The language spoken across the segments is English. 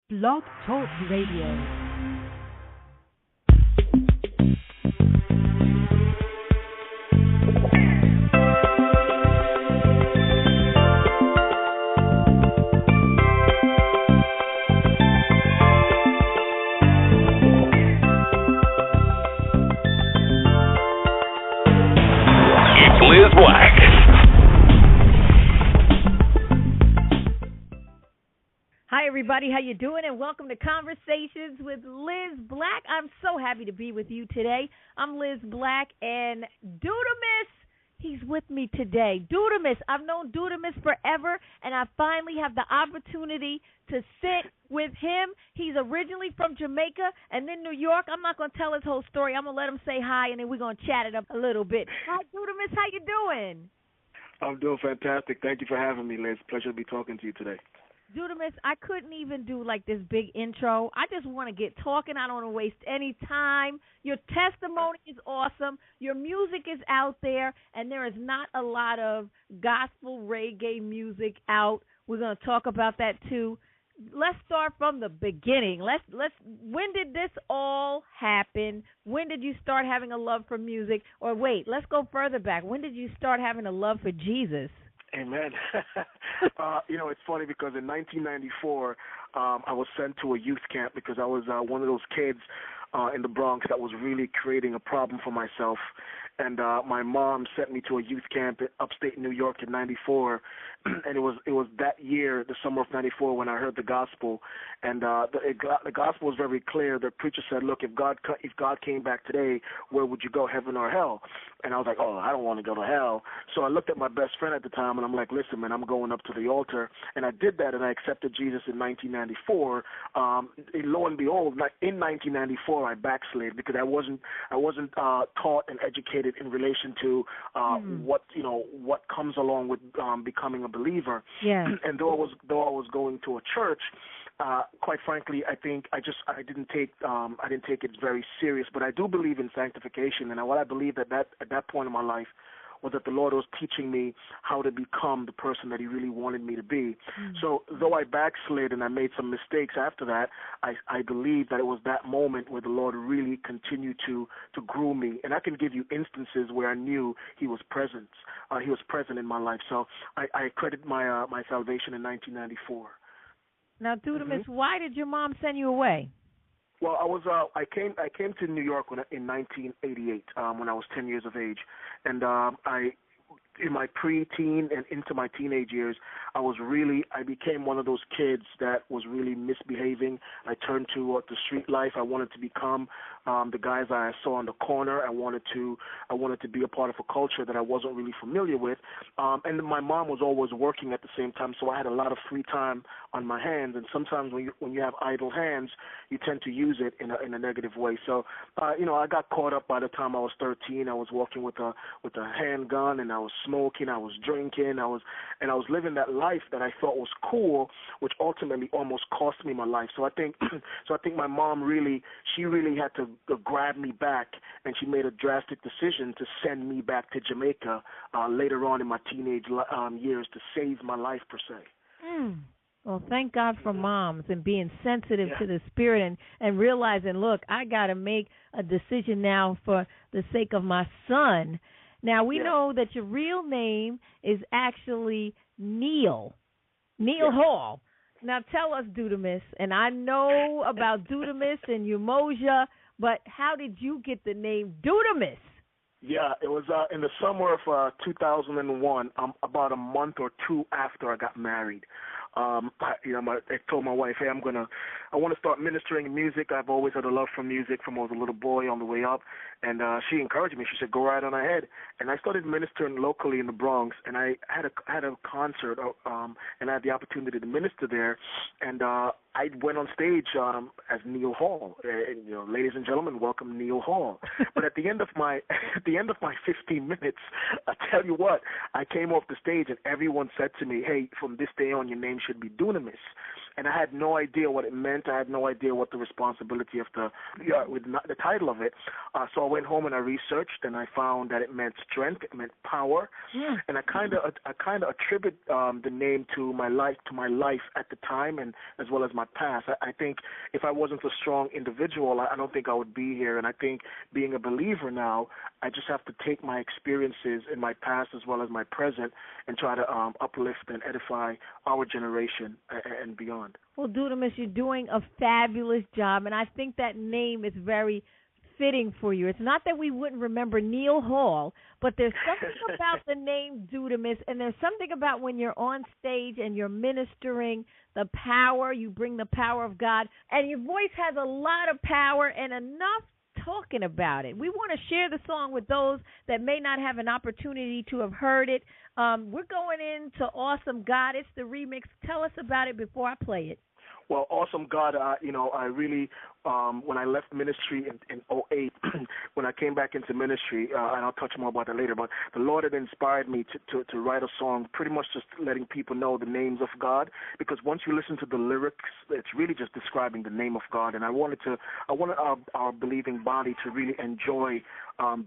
Blog Talk Radio. Everybody, how you doing? And welcome to Conversations with Liz Black. I'm so happy to be with you today. I'm Liz Black, and Dunamis, he's with me today. Dunamis, I've known Dunamis forever, and I finally have the opportunity to sit with him. He's originally from Jamaica and then New York. I'm not going to tell his whole story. I'm going to let him say hi, and then we're going to chat it up a little bit. Hi, Dunamis, how you doing? I'm doing fantastic. Thank you for having me, Liz. Pleasure to be talking to you today. Dunamis, I couldn't even do like this big intro. I just want to get talking. I don't want to waste any time. Your testimony is awesome. Your music is out there, and there is not a lot of gospel reggae music out. We're going to talk about that too. Let's start from the beginning. When did this all happen? When did you start having a love for music? Or wait, let's go further back. When did you start having a love for Jesus? Amen. It's funny because in 1994, I was sent to a youth camp because I was one of those kids in the Bronx that was really creating a problem for myself. And my mom sent me to a youth camp in upstate New York in '94, and it was that year, the summer of '94, when I heard the gospel. And the gospel was very clear. The preacher said, "Look, if God came back today, where would you go, heaven or hell?" And I was like, "Oh, I don't want to go to hell." So I looked at my best friend at the time, and I'm like, "Listen, man, I'm going up to the altar." And I did that, and I accepted Jesus in 1994. Lo and behold, in 1994, I backslid because I wasn't taught and educated in relation to what comes along with becoming a believer. Yeah. And though I was going to a church, quite frankly, I think I didn't take it very serious. But I do believe in sanctification, and what I believed at that point in my life was that the Lord was teaching me how to become the person that He really wanted me to be. So though I backslid and I made some mistakes after that, I believe that it was that moment where the Lord really continued to groom me. And I can give you instances where I knew He was present. He was present in my life. So I credit my salvation in 1994. Now, Dunamis, why did your mom send you away? Well, I came to New York in 1988 when I was 10 years of age, and in my pre-teen and into my teenage years, I became one of those kids that was really misbehaving. I turned to street life. I wanted to become the guys I saw on the corner. I wanted to be a part of a culture that I wasn't really familiar with. And my mom was always working at the same time, so I had a lot of free time on my hands. And sometimes when you have idle hands, you tend to use it in a negative way. So I got caught up by the time I was 13. I was walking with a handgun, and I was smoking, I was drinking, I was living that life that I thought was cool, which ultimately almost cost me my life. So I think my mom really had to grab me back, and she made a drastic decision to send me back to Jamaica later on in my teenage years to save my life per se. Well, thank God for moms and being sensitive to the Spirit and realizing, look, I got to make a decision now for the sake of my son. Now, we know that your real name is actually Neil Hall. Now, tell us, Dunamis, and I know about Dunamis and Umoja, but how did you get the name Dunamis? Yeah, it was in the summer of 2001, about a month or two after I got married. I told my wife, hey, I want to start ministering in music. I've always had a love for music from when I was a little boy on the way up, and she encouraged me. She said, go right on ahead. And I started ministering locally in the Bronx, and I had a concert, and I had the opportunity to minister there, and I went on stage as Neil Hall. Ladies and gentlemen, welcome Neil Hall. But at the end of my 15 minutes, I tell you what, I came off the stage and everyone said to me, hey, from this day on, your name should be Dunamis. and I had no idea what it meant. I had no idea what the responsibility of the title of it. So I went home and I researched, and I found that it meant strength, it meant power, and I kind of attribute the name to my life at the time, and as well as my past. I think if I wasn't a strong individual, I don't think I would be here. And I think being a believer now, I just have to take my experiences in my past as well as my present and try to uplift and edify our generation and beyond. Well, Dunamis, you're doing a fabulous job, and I think that name is very fitting for you. It's not that we wouldn't remember Neil Hall, but there's something about the name Dunamis, and there's something about when you're on stage and you're ministering the power, you bring the power of God, and your voice has a lot of power and enough talking about it. We want to share the song with those that may not have an opportunity to have heard it. We're going into Awesome God. It's the remix. Tell us about it before I play it. Well, Awesome God, I really, when I left ministry in 2008, when I came back into ministry, and I'll touch more about that later, but the Lord had inspired me to write a song pretty much just letting people know the names of God, because once you listen to the lyrics, it's really just describing the name of God, and I wanted our believing body to really enjoy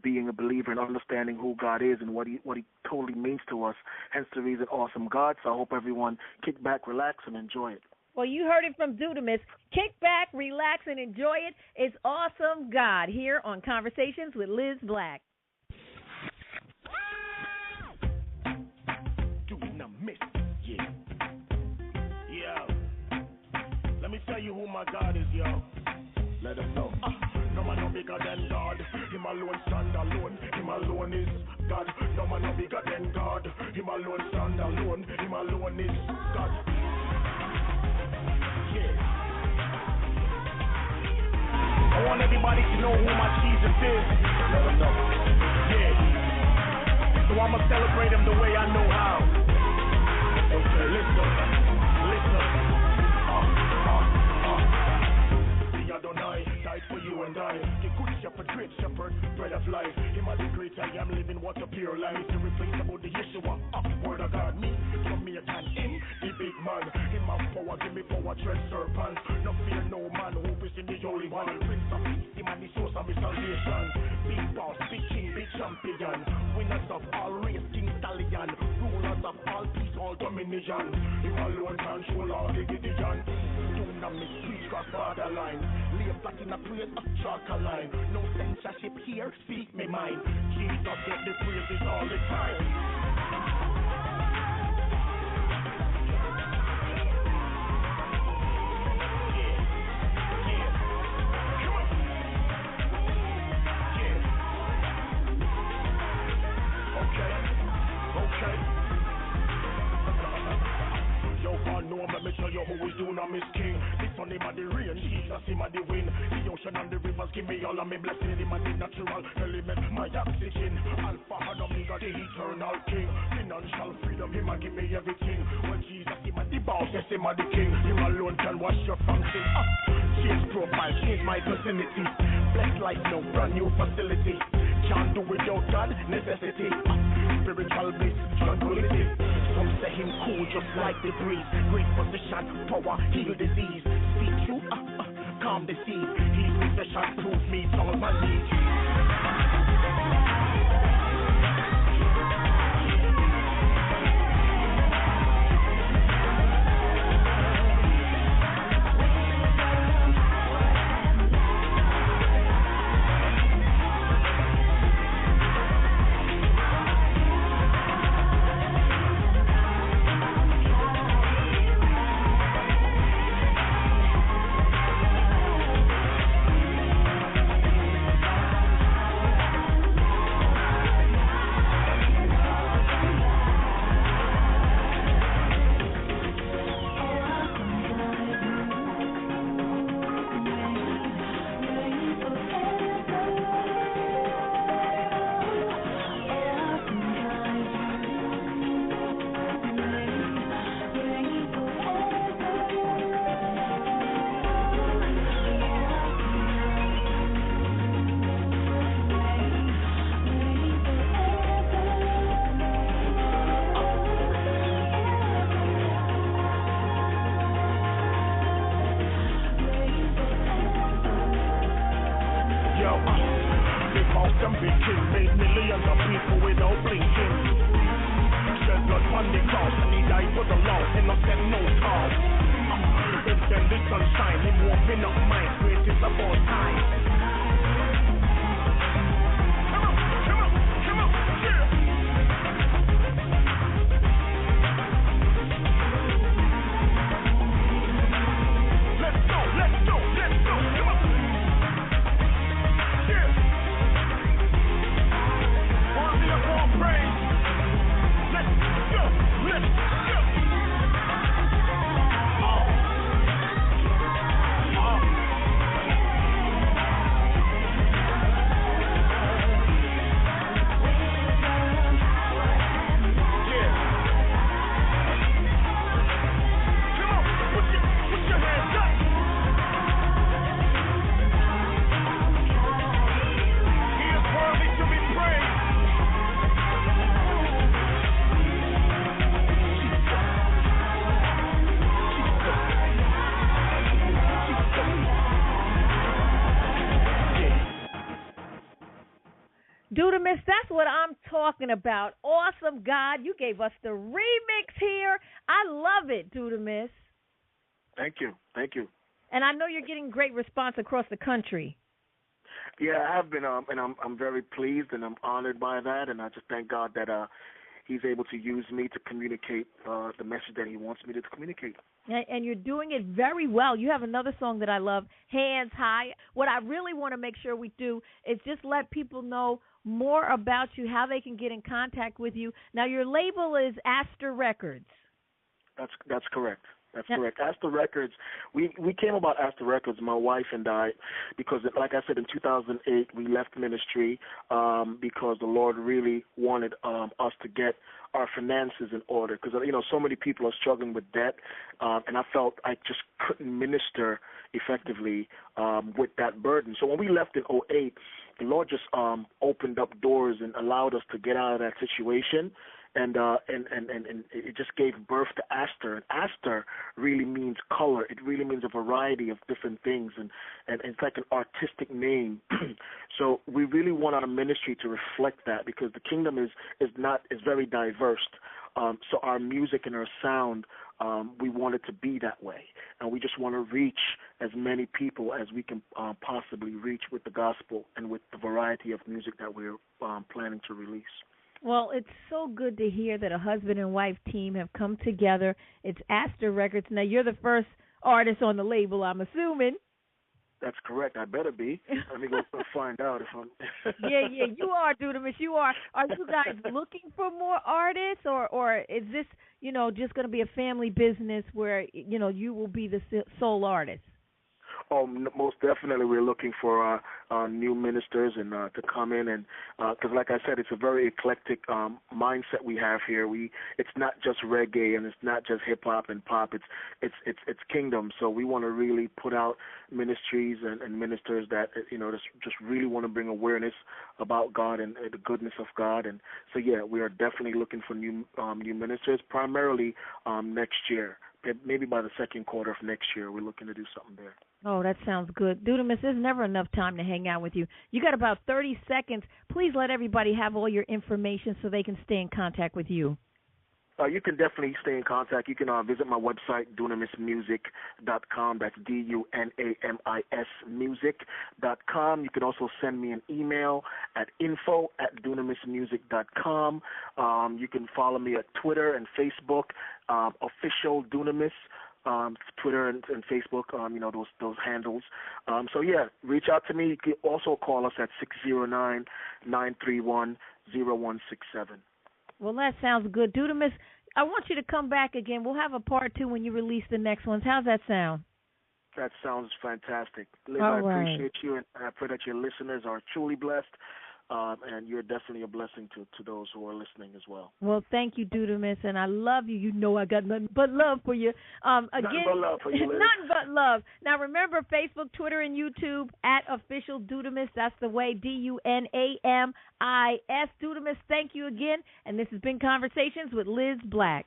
being a believer and understanding who God is and what he totally means to us, hence the reason Awesome God. So I hope everyone kick back, relax, and enjoy it. Well, you heard it from Dunamis. Kick back, relax, and enjoy it. It's Awesome God here on Conversations with Liz Black. Dunamis, yeah. Yo, let me tell you who my God is, yo. Let them know. No man no bigger than God. Him alone stand alone. Him alone is God. No man no bigger than God. Him alone stand alone. Him alone is God. I want everybody to know who my Jesus is. Let them know. Yeah. So I'ma celebrate him the way I know how. Okay, listen. The Adonai died for you and I. The good shepherd, great shepherd, bread of life. Him as the great I am, living what a pure life. Irreplaceable, the Yeshua, word of God. Me, Jamaican, him, the big man. Him have power, give me power, tread serpents. No fear, no man, hope is in the Holy One. Prince of peace, him and the source of his salvation. Big boss, big king, big champion. Winners of all race, king stallion. Rulers of all peace, all dominion. Him alone control all the Gideon. Dunamis, preach cross borderline. Lay flat in a praise, a chalk a line. No censorship here, speak me mind. Jesus get the praises all the time. Let me tell you who is Dunamis King. This on him of the rain, Jesus him of the wind. The ocean and the rivers give me all of me blessing. Him of the natural element, my oxygen. Alpha and Omega, the eternal King. Financial freedom, him a give me everything. When Jesus him of the boss, yes him of the King. Him alone can wash your from sin. Change profile, change my vicinity. Blessed life, no brand new facility. Can't do without God, necessity. Spiritual bliss, tranquility. Some say him cool just like the breeze. Great position, power, heal disease. Speak truth, calm the seas. His possession proves me all my needs. them victim. Made millions of people without blinking. Shed blood on the cross and he died for the lost. Innocent no cause. Then the sunshine, him open up mind, greatest of all time. Dunamis, that's what I'm talking about. Awesome, God. You gave us the remix here. I love it, Dunamis. Thank you. Thank you. And I know you're getting great response across the country. Yeah, I have been, and I'm very pleased and I'm honored by that, and I just thank God that He's able to use me to communicate the message that He wants me to communicate. And you're doing it very well. You have another song that I love, Hands High. What I really want to make sure we do is just let people know more about you, how they can get in contact with you. Now, your label is Astor Records. That's correct. That's correct. Astor Records, we came about Astor Records, my wife and I, because, like I said, in 2008, we left ministry because the Lord really wanted us to get our finances in order, because, so many people are struggling with debt, and I felt I just couldn't minister effectively with that burden. So when we left in 2008, the Lord just opened up doors and allowed us to get out of that situation. And it just gave birth to Astor. And Astor really means color. It really means a variety of different things, and it's like an artistic name. So we really want our ministry to reflect that, because the kingdom is very diverse. So our music and our sound, we want it to be that way, and we just want to reach as many people as we can possibly reach with the gospel and with the variety of music that we're planning to release. Well, it's so good to hear that a husband and wife team have come together. It's Astor Records. Now, you're the first artist on the label, I'm assuming. That's correct. I better be. Let me go find out if I'm... Yeah, you are, Dunamis. You are. Are you guys looking for more artists, or is this, just going to be a family business where, you will be the sole artist? Oh, most definitely. We're looking for new ministers and to come in, and because, like I said, it's a very eclectic mindset we have here. It's not just reggae and it's not just hip hop and pop. It's kingdom. So we want to really put out ministries and ministers that just really want to bring awareness about God and the goodness of God. And so we are definitely looking for new ministers, primarily next year. Maybe by the second quarter of next year, we're looking to do something there. Oh, that sounds good. Dunamis, there's never enough time to hang out with you. You got about 30 seconds. Please let everybody have all your information so they can stay in contact with you. You can definitely stay in contact. You can visit my website, dunamismusic.com. That's DUNAMIS music.com. You can also send me an email at info@dunamismusic.com. You can follow me at Twitter and Facebook, official Dunamis. Twitter and Facebook, those handles. Reach out to me. You can also call us at 609-931-0167. Well, that sounds good. Dunamis, I want you to come back again. We'll have a part 2 when you release the next ones. How's that sound? That sounds fantastic. Liz, I appreciate you, and I pray that your listeners are truly blessed. And you're definitely a blessing to those who are listening as well. Well, thank you, Dunamis, and I love you. You know I got nothing but love for you. Nothing but love for you, Liz. Nothing but love. Now, remember, Facebook, Twitter, and YouTube, @official Dunamis. That's the way, DUNAMIS. Dunamis, thank you again. And this has been Conversations with Liz Black.